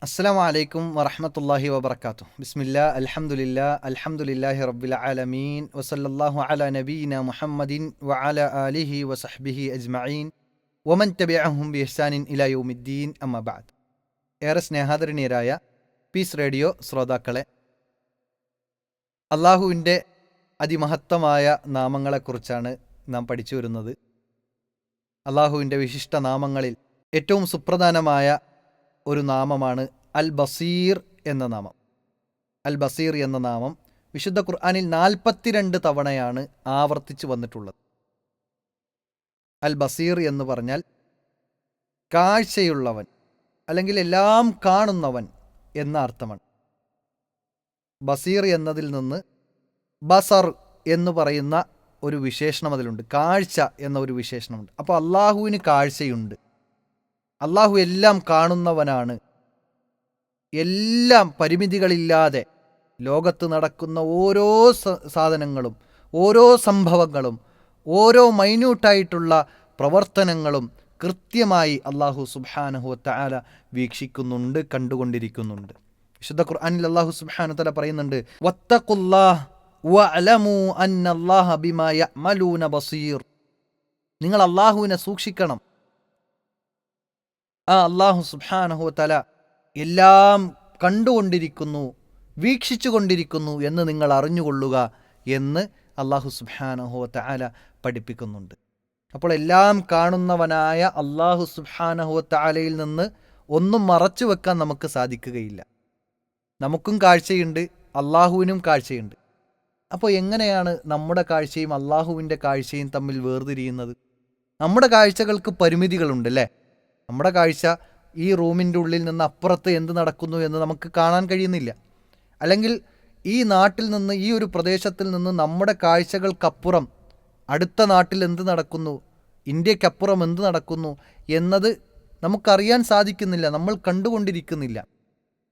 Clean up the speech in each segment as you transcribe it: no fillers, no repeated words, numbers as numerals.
അസ്സലാമു അലൈക്കും വറഹ്മത്തുള്ളാഹി വബറകാതുഹു. ബിസ്മില്ലാ അൽഹംദുലില്ലാഹി റബ്ബിൽ ആലമീൻ വസല്ലല്ലാഹു അലാ നബീന മുഹമ്മദിൻ വഅലാ ആലിഹി വസഹ്ബിഹി അജ്മഈൻ വമൻ തബിഅഹും ബിഇഹ്സാനിൻ ഇലാ യൗമിദ്ദീൻ അമ്മാ ബഅദ്. ഏറെ സ്നേഹാദരണീയരായ പീസ് റേഡിയോ ശ്രോതാക്കളെ, അള്ളാഹുവിൻ്റെ അതിമഹത്തമായ നാമങ്ങളെക്കുറിച്ചാണ് നാം പഠിച്ചു വരുന്നത്. അള്ളാഹുവിൻ്റെ വിശിഷ്ട നാമങ്ങളിൽ ഏറ്റവും സുപ്രധാനമായ ഒരു നാമമാണ് അൽ ബസീർ എന്ന നാമം. അൽ ബസീർ എന്ന നാമം വിശുദ്ധ ഖുർആനിൽ 42 തവണയാണ് ആവർത്തിച്ചു വന്നിട്ടുള്ളത്. അൽ ബസീർ എന്ന് പറഞ്ഞാൽ കാഴ്ചയുള്ളവൻ, അല്ലെങ്കിൽ എല്ലാം കാണുന്നവൻ എന്ന അർത്ഥമാണ്. ബസീർ എന്നതിൽ നിന്ന് ബസർ എന്ന് പറയുന്ന ഒരു വിശേഷണം അതിലുണ്ട്, കാഴ്ച എന്ന ഒരു വിശേഷണമുണ്ട്. അപ്പോൾ അള്ളാഹുവിന് കാഴ്ചയുണ്ട്, അള്ളാഹു എല്ലാം കാണുന്നവനാണ്. എല്ലാം പരിമിതികളില്ലാതെ ലോകത്ത് നടക്കുന്ന ഓരോ സാധനങ്ങളും, ഓരോ സംഭവങ്ങളും, ഓരോ മൈന്യൂട്ടായിട്ടുള്ള പ്രവർത്തനങ്ങളും കൃത്യമായി അള്ളാഹു സുബ്ഹാനഹു വതആല വീക്ഷിക്കുന്നുണ്ട്, കണ്ടുകൊണ്ടിരിക്കുന്നുണ്ട്. വിശുദ്ധ ഖുർആനിൽ അള്ളാഹു സുബ്ഹാനഹു വതആല പറയുന്നുണ്ട്, വത്തഖുല്ലാഹ് വഅലമു അന്നല്ലാഹ ബിമാ യഅമലൂന ബസീർ. നിങ്ങൾ അള്ളാഹുവിനെ സൂക്ഷിക്കണം. ആ അള്ളാഹു സുബ്ഹാനഹു വതആല എല്ലാം കണ്ടുകൊണ്ടിരിക്കുന്നു, വീക്ഷിച്ചു കൊണ്ടിരിക്കുന്നു എന്ന് നിങ്ങൾ അറിഞ്ഞുകൊള്ളുക എന്ന് അള്ളാഹു സുബ്ഹാനഹു വതആല പഠിപ്പിക്കുന്നുണ്ട്. അപ്പോൾ എല്ലാം കാണുന്നവനായ അള്ളാഹു സുബ്ഹാനഹു വതആലയിൽ നിന്ന് ഒന്നും മറച്ചു വെക്കാൻ നമുക്ക് സാധിക്കുകയില്ല. നമുക്കും കാഴ്ചയുണ്ട്, അള്ളാഹുവിനും കാഴ്ചയുണ്ട്. അപ്പോൾ എങ്ങനെയാണ് നമ്മുടെ കാഴ്ചയും അള്ളാഹുവിൻ്റെ കാഴ്ചയും തമ്മിൽ വേർതിരിയുന്നത്? നമ്മുടെ കാഴ്ചകൾക്ക് പരിമിതികളുണ്ട് അല്ലേ? നമ്മുടെ കാഴ്ച ഈ റൂമിൻ്റെ ഉള്ളിൽ നിന്ന് അപ്പുറത്ത് എന്ത് നടക്കുന്നു എന്ന് നമുക്ക് കാണാൻ കഴിയുന്നില്ല. അല്ലെങ്കിൽ ഈ നാട്ടിൽ നിന്ന്, ഈ ഒരു പ്രദേശത്തിൽ നിന്ന് നമ്മുടെ കാഴ്ചകൾക്കപ്പുറം അടുത്ത നാട്ടിൽ എന്ത് നടക്കുന്നു, ഇന്ത്യക്കപ്പുറം എന്ത് നടക്കുന്നു എന്നത് നമുക്കറിയാൻ സാധിക്കുന്നില്ല, നമ്മൾ കണ്ടുകൊണ്ടിരിക്കുന്നില്ല.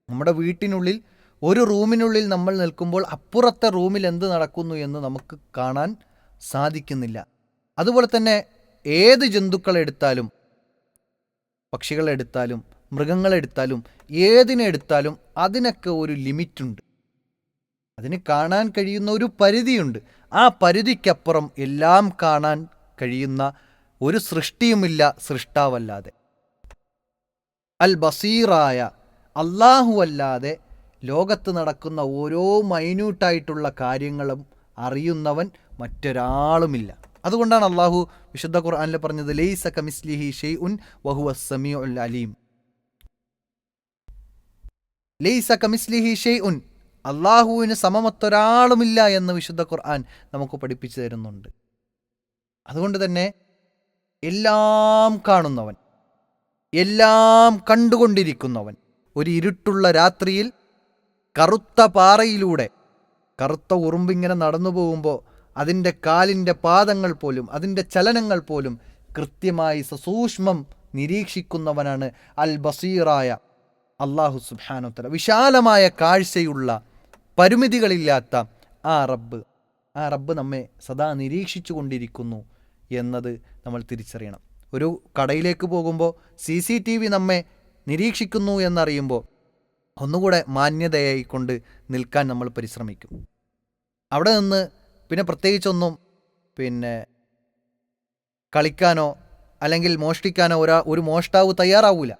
നമ്മുടെ വീട്ടിനുള്ളിൽ ഒരു റൂമിനുള്ളിൽ നമ്മൾ നിൽക്കുമ്പോൾ അപ്പുറത്തെ റൂമിൽ എന്ത് നടക്കുന്നു എന്ന് നമുക്ക് കാണാൻ സാധിക്കുന്നില്ല. അതുപോലെ തന്നെ ഏത് ജന്തുക്കളെടുത്താലും, പക്ഷികളെടുത്താലും, മൃഗങ്ങളെടുത്താലും, ഏതിനെടുത്താലും അതിനൊക്കെ ഒരു ലിമിറ്റുണ്ട്. അതിന് കാണാൻ കഴിയുന്ന ഒരു പരിധിയുണ്ട്. ആ പരിധിക്കപ്പുറം എല്ലാം കാണാൻ കഴിയുന്ന ഒരു സൃഷ്ടിയുമില്ല സൃഷ്ടാവല്ലാതെ. അൽ ബസീറായ അള്ളാഹു അല്ലാതെ ലോകത്ത് നടക്കുന്ന ഓരോ മൈന്യൂട്ടായിട്ടുള്ള കാര്യങ്ങളും അറിയുന്നവൻ മറ്റൊരാളുമില്ല. അതുകൊണ്ടാണ് അള്ളാഹു വിശുദ്ധ ഖുർആനിൽ പറഞ്ഞത്, ലൈസ കമിസ്ലിഹി ഷൈഉൻ വഹുവസ് സമീഉൽ അലീം. ലൈസ കമിസ്ലിഹി ഷൈഉൻ, അള്ളാഹുവിന് സമമത്തൊരാളുമില്ല എന്ന് വിശുദ്ധ ഖുർആൻ നമുക്ക് പഠിപ്പിച്ചു തരുന്നുണ്ട്. അതുകൊണ്ട് തന്നെ എല്ലാം കാണുന്നവൻ, എല്ലാം കണ്ടുകൊണ്ടിരിക്കുന്നവൻ, ഒരു ഇരുട്ടുള്ള രാത്രിയിൽ കറുത്ത പാറയിലൂടെ കറുത്ത ഉറുമ്പിങ്ങനെ നടന്നു പോകുമ്പോൾ അതിൻ്റെ കാലിൻ്റെ പാദങ്ങൾ പോലും, അതിൻ്റെ ചലനങ്ങൾ പോലും കൃത്യമായി സസൂക്ഷ്മം നിരീക്ഷിക്കുന്നവനാണ് അൽ ബസീറായ അള്ളാഹു സുബ്ഹാനഹു വതആല. വിശാലമായ കാഴ്ചയുള്ള, പരിമിതികളില്ലാത്ത ആ റബ്ബ് നമ്മെ സദാ നിരീക്ഷിച്ചു കൊണ്ടിരിക്കുന്നു എന്നത് നമ്മൾ തിരിച്ചറിയണം. ഒരു കടയിലേക്ക് പോകുമ്പോൾ CCTV നമ്മെ നിരീക്ഷിക്കുന്നു എന്നറിയുമ്പോൾ ഒന്നുകൂടെ മാന്യതയായി കൊണ്ട് നിൽക്കാൻ നമ്മൾ പരിശ്രമിക്കും. അവിടെ നിന്ന് പിന്നെ പ്രത്യേകിച്ചൊന്നും കളിക്കാനോ അല്ലെങ്കിൽ മോഷ്ടിക്കാനോ ഒരു മോഷ്ടാവ് തയ്യാറാവൂല.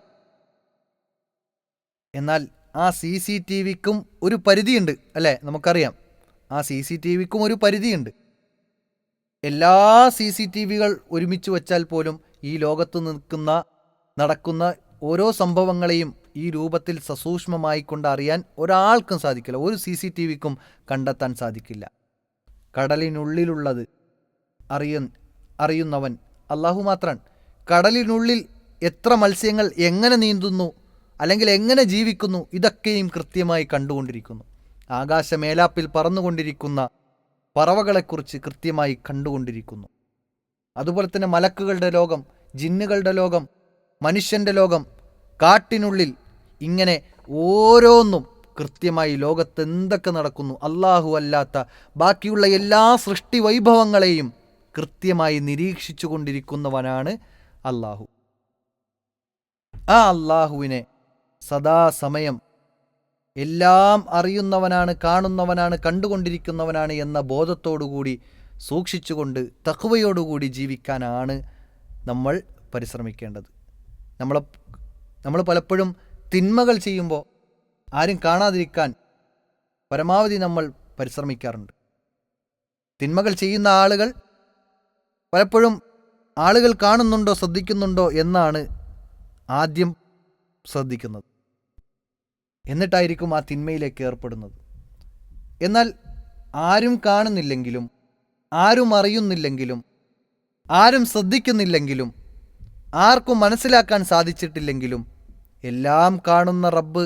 എന്നാൽ ആ CCTVക്കും ഒരു പരിധിയുണ്ട് അല്ലേ? നമുക്കറിയാം, ആ CCTVക്കും ഒരു പരിധിയുണ്ട്. എല്ലാ CCTVകൾ ഒരുമിച്ച് വച്ചാൽ പോലും ഈ ലോകത്ത് നടക്കുന്ന ഓരോ സംഭവങ്ങളെയും ഈ രൂപത്തിൽ സസൂക്ഷ്മമായി കൊണ്ട് അറിയാൻ ഒരാൾക്കും സാധിക്കില്ല, ഒരു CCTVക്കും കണ്ടെത്താൻ സാധിക്കില്ല. കടലിനുള്ളിലുള്ളത് അറിയുന്നവൻ അള്ളാഹു മാത്രമാണ്. കടലിനുള്ളിൽ എത്ര മത്സ്യങ്ങൾ എങ്ങനെ നീന്തുന്നു, അല്ലെങ്കിൽ എങ്ങനെ ജീവിക്കുന്നു, ഇതൊക്കെയും കൃത്യമായി കണ്ടുകൊണ്ടിരിക്കുന്നു. ആകാശമേലാപ്പിൽ പറന്നുകൊണ്ടിരിക്കുന്ന പറവകളെക്കുറിച്ച് കൃത്യമായി കണ്ടുകൊണ്ടിരിക്കുന്നു. അതുപോലെ തന്നെ മലക്കുകളുടെ ലോകം, ജിന്നുകളുടെ ലോകം, മനുഷ്യൻ്റെ ലോകം, കാട്ടിനുള്ളിൽ, ഇങ്ങനെ ഓരോന്നും കൃത്യമായി ലോകത്ത് എന്തൊക്കെ നടക്കുന്നു, അള്ളാഹു അല്ലാത്ത ബാക്കിയുള്ള എല്ലാ സൃഷ്ടി വൈഭവങ്ങളെയും കൃത്യമായി നിരീക്ഷിച്ചു കൊണ്ടിരിക്കുന്നവനാണ് അള്ളാഹു. ആ അള്ളാഹുവിനെ സദാസമയം എല്ലാം അറിയുന്നവനാണ്, കാണുന്നവനാണ്, കണ്ടുകൊണ്ടിരിക്കുന്നവനാണ് എന്ന ബോധത്തോടുകൂടി സൂക്ഷിച്ചുകൊണ്ട് തഖ്വയോടുകൂടി ജീവിക്കാനാണ് നമ്മൾ പരിശ്രമിക്കേണ്ടത്. നമ്മൾ പലപ്പോഴും തിന്മകൾ ചെയ്യുമ്പോൾ ആരും കാണാതിരിക്കാൻ പരമാവധി നമ്മൾ പരിശ്രമിക്കാറുണ്ട്. തിന്മകൾ ചെയ്യുന്ന ആളുകൾ പലപ്പോഴും ആളുകൾ കാണുന്നുണ്ടോ ശ്രദ്ധിക്കുന്നുണ്ടോ എന്നാണ് ആദ്യം ശ്രദ്ധിക്കുന്നത്, എന്നിട്ടായിരിക്കും ആ തിന്മയിലേക്ക് ഏർപ്പെടുന്നത്. എന്നാൽ ആരും കാണുന്നില്ലെങ്കിലും, ആരും അറിയുന്നില്ലെങ്കിലും, ആരും ശ്രദ്ധിക്കുന്നില്ലെങ്കിലും, ആർക്കും മനസ്സിലാക്കാൻ സാധിച്ചിട്ടില്ലെങ്കിലും എല്ലാം കാണുന്ന റബ്ബ്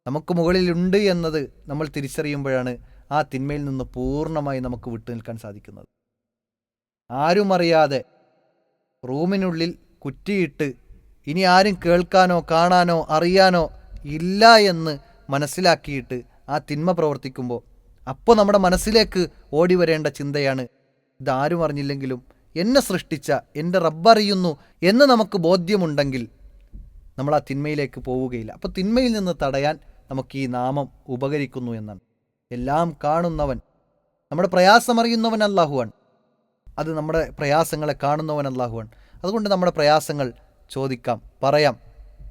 നമുക്ക് മുകളിലുണ്ട് എന്നത് നമ്മൾ തിരിച്ചറിയുമ്പോഴാണ് ആ തിന്മയിൽ നിന്ന് പൂർണ്ണമായി നമുക്ക് വിട്ടു നിൽക്കാൻ സാധിക്കുന്നത്. ആരും അറിയാതെ റൂമിനുള്ളിൽ കുറ്റിയിട്ട് ഇനി ആരും കേൾക്കാനോ കാണാനോ അറിയാനോ ഇല്ല എന്ന് മനസ്സിലാക്കിയിട്ട് ആ തിന്മ പ്രവർത്തിക്കുമ്പോൾ അപ്പോൾ നമ്മുടെ മനസ്സിലേക്ക് ഓടി വരേണ്ട ചിന്തയാണ്, ഇതാരും അറിഞ്ഞില്ലെങ്കിലും എന്നെ സൃഷ്ടിച്ച എൻ്റെ റബ്ബറിയുന്നു എന്ന് നമുക്ക് ബോധ്യമുണ്ടെങ്കിൽ നമ്മൾ ആ തിന്മയിലേക്ക് പോവുകയില്ല. അപ്പോൾ തിന്മയിൽ നിന്ന് തടയാൻ നമുക്ക് ഈ നാമം ഉപകരിക്കുന്നു എന്നാണ്. എല്ലാം കാണുന്നവൻ, നമ്മുടെ പ്രയാസമറിയുന്നവൻ അല്ലാഹുവാണ്. അത് നമ്മുടെ പ്രയാസങ്ങളെ കാണുന്നവൻ അല്ലാഹുവാണ്. അതുകൊണ്ട് നമ്മുടെ പ്രയാസങ്ങൾ ചോദിക്കാം, പറയാം,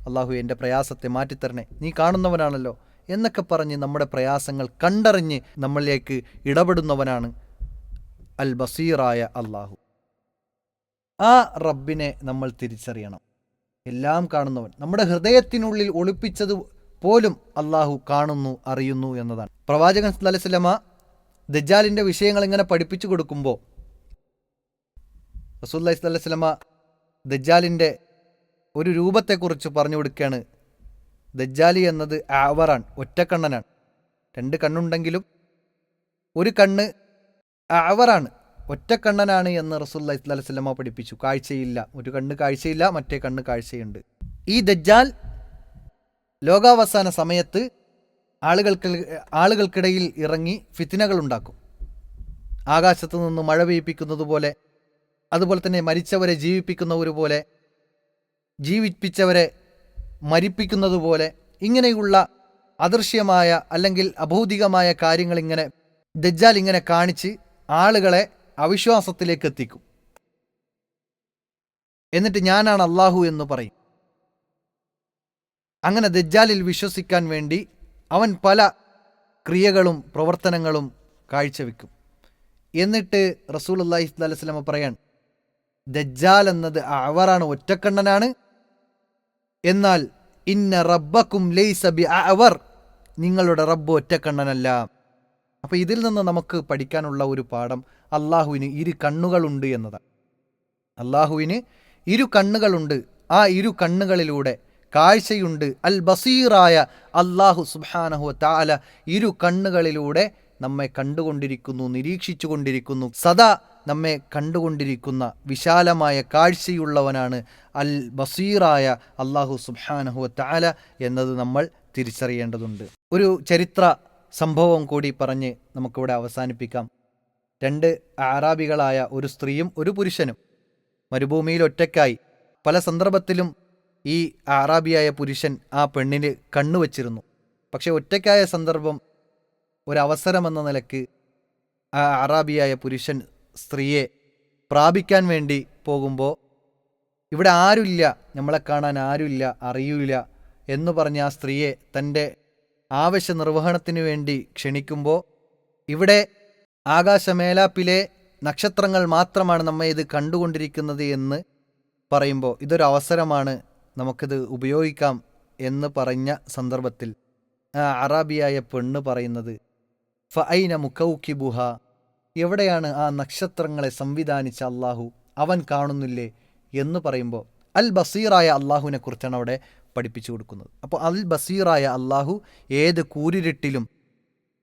അല്ലാഹു എൻ്റെ പ്രയാസത്തെ മാറ്റിത്തരണേ, നീ കാണുന്നവനാണല്ലോ എന്നൊക്കെ പറഞ്ഞ് നമ്മുടെ പ്രയാസങ്ങൾ കണ്ടറിഞ്ഞ് നമ്മളിലേക്ക് ഇടപെടുന്നവനാണ് അൽ ബസീറായ അല്ലാഹു. ആ റബ്ബിനെ നമ്മൾ തിരിച്ചറിയണം. എല്ലാം കാണുന്നവൻ, നമ്മുടെ ഹൃദയത്തിനുള്ളിൽ ഒളിപ്പിച്ചത് പോലും അല്ലാഹു കാണുന്നു, അറിയുന്നു എന്നതാണ്. പ്രവാചകൻ സല്ലല്ലാഹു അലൈഹി വസല്ലമ ദജ്ജാലിൻ്റെ വിഷയങ്ങൾ ഇങ്ങനെ പഠിപ്പിച്ചു കൊടുക്കുമ്പോൾ റസൂലുള്ളാഹി സ്വല്ലല്ലാഹു അലൈഹി വസല്ലമ ദജ്ജാലിൻ്റെ ഒരു രൂപത്തെക്കുറിച്ച് പറഞ്ഞു കൊടുക്കുകയാണ്. ദജ്ജാലി എന്നത് ആവറാണ്, ഒറ്റക്കണ്ണനാണ്. 2 കണ്ണുണ്ടെങ്കിലും ഒരു കണ്ണ് ആവറാണ്, ഒറ്റക്കണ്ണനാണ് എന്ന് റസൂലുള്ളാഹി സ്വല്ലല്ലാഹു അലൈഹി വസല്ലമ പഠിപ്പിച്ചു. കാഴ്ചയില്ല, ഒരു കണ്ണ് കാഴ്ചയില്ല, മറ്റേ കണ്ണ് കാഴ്ചയുണ്ട്. ഈ ദജ്ജാൽ ലോകാവസാന സമയത്ത് ആളുകൾക്കിടയിൽ ഇറങ്ങി ഫിത്നകൾ ഉണ്ടാക്കും. ആകാശത്തു നിന്ന് മഴ പെയ്യിപ്പിക്കുന്നത് പോലെ, അതുപോലെ തന്നെ മരിച്ചവരെ ജീവിപ്പിക്കുന്നവരുപോലെ, ജീവിപ്പിച്ചവരെ മരിപ്പിക്കുന്നത് പോലെ, ഇങ്ങനെയുള്ള അദൃശ്യമായ അല്ലെങ്കിൽ അഭൗതികമായ കാര്യങ്ങൾ ഇങ്ങനെ ദജ്ജാൽ ഇങ്ങനെ കാണിച്ച് ആളുകളെ അവിശ്വാസത്തിലേക്ക് എത്തിക്കും. എന്നിട്ട് ഞാനാണ് അല്ലാഹു എന്ന് പറയും. അങ്ങനെ ദജ്ജാലിൽ വിശ്വസിക്കാൻ വേണ്ടി അവൻ പല ക്രിയകളും പ്രവർത്തനങ്ങളും കാഴ്ചവെക്കും. എന്നിട്ട് റസൂലുള്ളാഹി സ്വല്ലല്ലാഹു അലൈഹി വസല്ലം പറയാൻ, ദജ്ജാൽ എന്നത് അവറാണ്, ഒറ്റക്കണ്ണനാണ്. എന്നാൽ ഇന്ന റബ്ബക്കും ലൈസ ബിഅവർ, നിങ്ങളുടെ റബ്ബ് ഒറ്റക്കണ്ണനല്ല. അപ്പോൾ ഇതിൽ നിന്ന് നമുക്ക് പഠിക്കാനുള്ള ഒരു പാഠം, അല്ലാഹുവിന് 2 കണ്ണുകളുണ്ട് എന്നതാണ്. അല്ലാഹുവിന് 2 കണ്ണുകളുണ്ട്. ആ 2 കണ്ണുകളിലൂടെ കാഴ്ചയുണ്ട്. അൽ ബസീറായ അല്ലാഹു സുബ്ഹാനഹു വ തആല 2 കണ്ണുകളിലൂടെ നമ്മെ കണ്ടുകൊണ്ടിരിക്കുന്നു, നിരീക്ഷിച്ചു കൊണ്ടിരിക്കുന്നു. സദാ നമ്മെ കണ്ടുകൊണ്ടിരിക്കുന്ന വിശാലമായ കാഴ്ചയുള്ളവനാണ് അൽ ബസീറായ അല്ലാഹു സുബ്ഹാനഹു വ തആല എന്നത് നമ്മൾ തിരിച്ചറിയേണ്ടതുണ്ട്. ഒരു ചരിത്ര സംഭവം കൂടി പറഞ്ഞ് നമുക്കിവിടെ അവസാനിപ്പിക്കാം. 2 അറാബികളായ ഒരു സ്ത്രീയും ഒരു പുരുഷനും മരുഭൂമിയിൽ ഒറ്റയ്ക്കായി. പല സന്ദർഭത്തിലും ഈ അറാബിയായ പുരുഷൻ ആ പെണ്ണിന് കണ്ണുവച്ചിരുന്നു. പക്ഷെ ഒറ്റയ്ക്കായ സന്ദർഭം ഒരവസരമെന്ന നിലക്ക് ആ അറാബിയായ പുരുഷൻ സ്ത്രീയെ പ്രാപിക്കാൻ വേണ്ടി പോകുമ്പോൾ, ഇവിടെ ആരുമില്ല, നമ്മളെ കാണാൻ ആരുമില്ല, അറിയില്ല എന്ന് പറഞ്ഞ് ആ സ്ത്രീയെ തൻ്റെ ആവശ്യ നിർവഹണത്തിന് വേണ്ടി ക്ഷണിക്കുമ്പോൾ, ഇവിടെ ആകാശമേലാപ്പിലെ നക്ഷത്രങ്ങൾ മാത്രമാണ് നമ്മെ ഇത് കണ്ടുകൊണ്ടിരിക്കുന്നത് എന്ന് പറയുമ്പോൾ, ഇതൊരു അവസരമാണ്, നമുക്കിത് ഉപയോഗിക്കാം എന്ന് പറഞ്ഞ സന്ദർഭത്തിൽ ആ അറാബിയായ പെണ്ണ് പറയുന്നത്, ഫഅൈന മുകൗകിബുഹ, എവിടെയാണ് ആ നക്ഷത്രങ്ങളെ സംവിധാനിച്ച അല്ലാഹു, അവൻ കാണുന്നില്ലേ എന്ന് പറയുമ്പോൾ അൽ ബസീറായ അല്ലാഹുവിനെ കുറിച്ചാണ് അവിടെ പഠിപ്പിച്ചു കൊടുക്കുന്നത്. അപ്പോൾ അൽ ബസീറായ അല്ലാഹു ഏത് കൂരിരുട്ടിലും,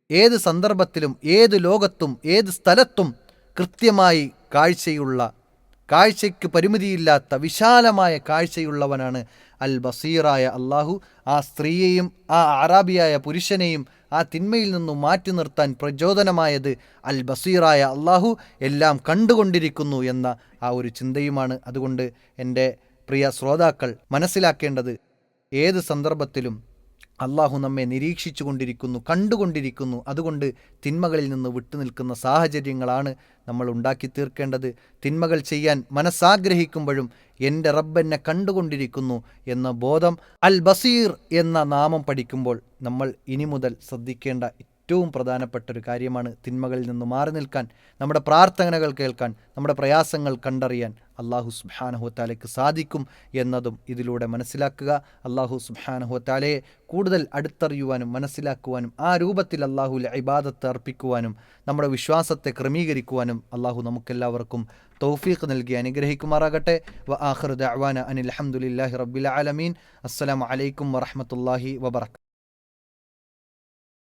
ഏത് സന്ദർഭത്തിലും, ഏത് ലോകത്തും, ഏത് സ്ഥലത്തും കൃത്യമായി കാഴ്ചയുള്ള, കാഴ്ചയ്ക്ക് പരിമിതിയില്ലാത്ത വിശാലമായ കാഴ്ചയുള്ളവനാണ് അൽ ബസീറായ അല്ലാഹു. ആ സ്ത്രീയെയും ആ അറാബിയായ പുരുഷനെയും ആ തിന്മയിൽ നിന്നും മാറ്റി നിർത്താൻ പ്രചോദനമായത് അൽ ബസീറായ അല്ലാഹു എല്ലാം കണ്ടുകൊണ്ടിരിക്കുന്നു എന്ന ആ ഒരു ചിന്തയുമാണ്. അതുകൊണ്ട് എൻ്റെ പ്രിയ ശ്രോതാക്കൾ മനസ്സിലാക്കേണ്ടത്, ഏത് സന്ദർഭത്തിലും അള്ളാഹു നമ്മെ നിരീക്ഷിച്ചു കൊണ്ടിരിക്കുന്നു, കണ്ടുകൊണ്ടിരിക്കുന്നു. അതുകൊണ്ട് തിന്മകളിൽ നിന്ന് വിട്ടുനിൽക്കുന്ന സാഹചര്യങ്ങളാണ് നമ്മൾ ഉണ്ടാക്കി തീർക്കേണ്ടത്. തിന്മകൾ ചെയ്യാൻ മനസ്സാഗ്രഹിക്കുമ്പോഴും എൻ്റെ റബ്ബ് എന്നെ കണ്ടുകൊണ്ടിരിക്കുന്നു എന്ന ബോധം, അൽ ബസീർ എന്ന നാമം പഠിക്കുമ്പോൾ നമ്മൾ ഇനി മുതൽ ശ്രദ്ധിക്കേണ്ട ഏറ്റവും പ്രധാനപ്പെട്ട ഒരു കാര്യമാണ് തിന്മകളിൽ നിന്ന് മാറി നിൽക്കാൻ, നമ്മുടെ പ്രാർത്ഥനകൾ കേൾക്കാൻ, നമ്മുടെ പ്രയാസങ്ങൾ കണ്ടറിയാൻ അള്ളാഹു സുബ്ഹാനഹു വതആലയ്ക്ക് സാധിക്കും എന്നതും ഇതിലൂടെ മനസ്സിലാക്കുക. അള്ളാഹു സുബ്ഹാനഹു വതആലയെ കൂടുതൽ അടുത്തറിയുവാനും മനസ്സിലാക്കുവാനും ആ രൂപത്തിൽ അള്ളാഹുവിൽ ഇബാദത്ത് അർപ്പിക്കുവാനും നമ്മുടെ വിശ്വാസത്തെ ക്രമീകരിക്കുവാനും അള്ളാഹു നമുക്കെല്ലാവർക്കും തൗഫീഖ് നൽകി അനുഗ്രഹിക്കുമാറാകട്ടെ. വ ആഖിറു ദഅ്വാന അനിൽ ഹംദുലില്ലാഹി റബ്ബിൽ ആലമീൻ. അസ്സലാമു അലൈക്കും വറഹ്മത്തുള്ളാഹി വബറകാതുഹു.